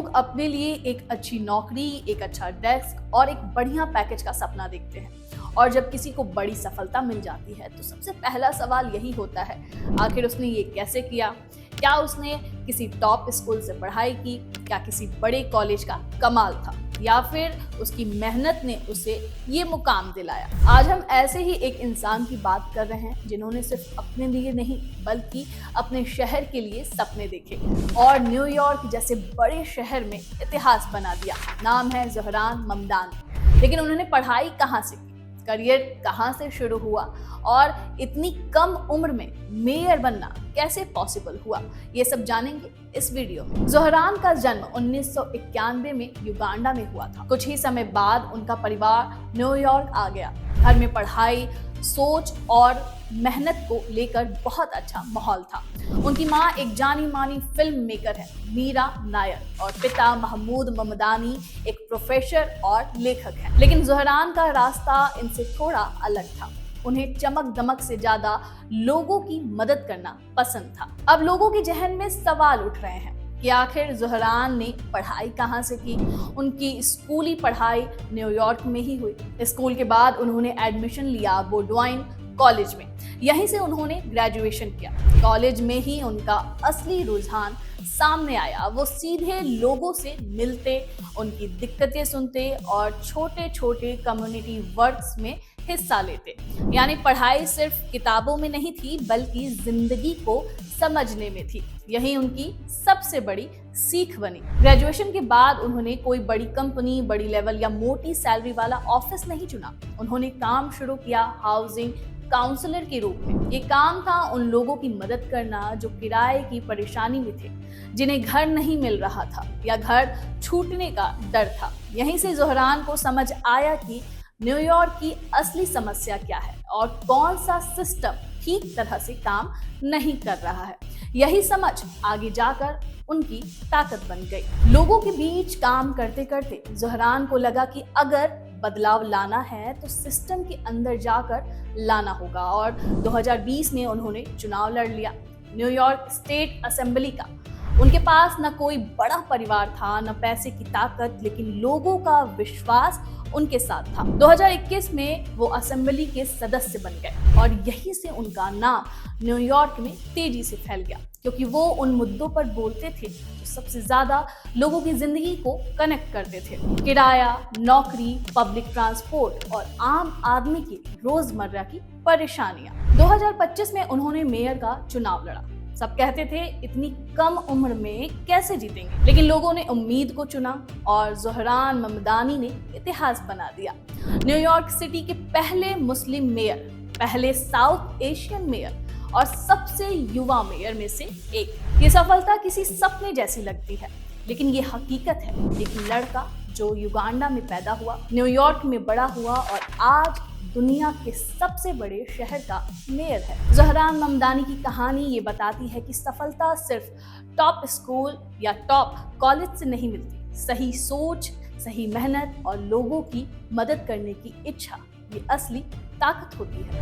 लोग अपने लिए एक अच्छी नौकरी, एक अच्छा डेस्क और एक बढ़िया पैकेज का सपना देखते हैं। और जब किसी को बड़ी सफलता मिल जाती है तो सबसे पहला सवाल यही होता है, आखिर उसने ये कैसे किया? क्या उसने किसी टॉप स्कूल से पढ़ाई की? क्या किसी बड़े कॉलेज का कमाल था? या फिर उसकी मेहनत ने उसे ये मुकाम दिलाया? आज हम ऐसे ही एक इंसान की बात कर रहे हैं जिन्होंने सिर्फ अपने लिए नहीं बल्कि अपने शहर के लिए सपने देखे और न्यूयॉर्क जैसे बड़े शहर में इतिहास बना दिया। नाम है ज़ोहरान ममदानी। लेकिन उन्होंने पढ़ाई कहाँ से की, करियर कहाँ से शुरू हुआ और इतनी कम उम्र में मेयर बनना कैसे पॉसिबल हुआ, ये सब जानेंगे इस वीडियो में। ज़ोहरान का जन्म 1991 में युगांडा में हुआ था। कुछ ही समय बाद उनका परिवार न्यूयॉर्क आ गया। घर में पढ़ाई, सोच और मेहनत को लेकर बहुत अच्छा माहौल था। उनकी माँ एक जानी मानी फिल्म मेकर है, मीरा नायर, और पिता महमूद ममदानी एक प्रोफेसर और लेखक हैं। लेकिन ज़ोहरान का रास्ता इनसे थोड़ा अलग था। उन्हें चमक दमक से ज्यादा लोगों की मदद करना पसंद था। अब लोगों के जहन में सवाल उठ रहे हैं कि आखिर ज़ोहरान ने पढ़ाई कहाँ से की। उनकी स्कूली पढ़ाई न्यूयॉर्क में ही हुई। स्कूल के बाद उन्होंने एडमिशन लिया बोडवाइन कॉलेज में। यहीं से उन्होंने ग्रेजुएशन किया। कॉलेज में ही उनका असली रुझान सामने आया। वो सीधे लोगों से मिलते, उनकी दिक्कतें सुनते और छोटे छोटे कम्युनिटी वर्क्स में हिस्सा लेते। यानी पढ़ाई सिर्फ किताबों में नहीं थी बल्कि जिंदगी को समझने में थी। यही उनकी सबसे बड़ी सीख बनी। ग्रेजुएशन के बाद उन्होंने कोई बड़ी कंपनी, बड़ी लेवल या मोटी सैलरी वाला ऑफिस नहीं चुना। उन्होंने काम शुरू किया हाउसिंग काउंसलर के रूप में। ये काम था उन लोगों की मदद करना जो किराए की परेशानी में थे, जिन्हें घर नहीं मिल रहा था या घर छूटने का डर था। यहीं से ज़ोहरान को समझ आया कि न्यूयॉर्क की असली समस्या क्या है और कौन सा सिस्टम ठीक तरह से काम नहीं कर रहा है। यही समझ आगे जाकर उनकी ताकत बन गई। लोगों के बीच काम करते करते ज़ोहरान को लगा कि अगर बदलाव लाना है तो सिस्टम के अंदर जाकर लाना होगा और 2020 में उन्होंने चुनाव लड़ लिया न्यूयॉर्क स्टेट असेंबली का। उनके पास न कोई बड़ा परिवार था, न पैसे की ताकत, लेकिन लोगों का विश्वास उनके साथ था। 2021 में वो असेंबली के सदस्य बन गए और यहीं से उनका नाम न्यूयॉर्क में तेजी से फैल गया, क्योंकि वो उन मुद्दों पर बोलते थे जो सबसे ज्यादा लोगों की जिंदगी को कनेक्ट करते थे। किराया, नौकरी, पब्लिक ट्रांसपोर्ट और आम आदमी की रोजमर्रा की परेशानियां। 2025 में उन्होंने मेयर का चुनाव लड़ा। सब कहते थे इतनी कम उम्र में कैसे जीतेंगे, लेकिन लोगों ने उम्मीद को चुना और ज़ोहरान ममदानी ने इतिहास बना दिया। न्यूयॉर्क सिटी के पहले मुस्लिम मेयर, पहले साउथ एशियन मेयर और सबसे युवा मेयर में से एक। ये सफलता किसी सपने जैसी लगती है, लेकिन ये हकीकत है। एक लड़का जो युगांडा में पैदा हुआ, न्यूयॉर्क में बड़ा हुआ और आज दुनिया के सबसे बड़े शहर का मेयर है। ज़ोहरान ममदानी की कहानी ये बताती है कि सफलता सिर्फ टॉप स्कूल या टॉप कॉलेज से नहीं मिलती। सही सोच, सही मेहनत और लोगों की मदद करने की इच्छा, ये असली ताकत होती है।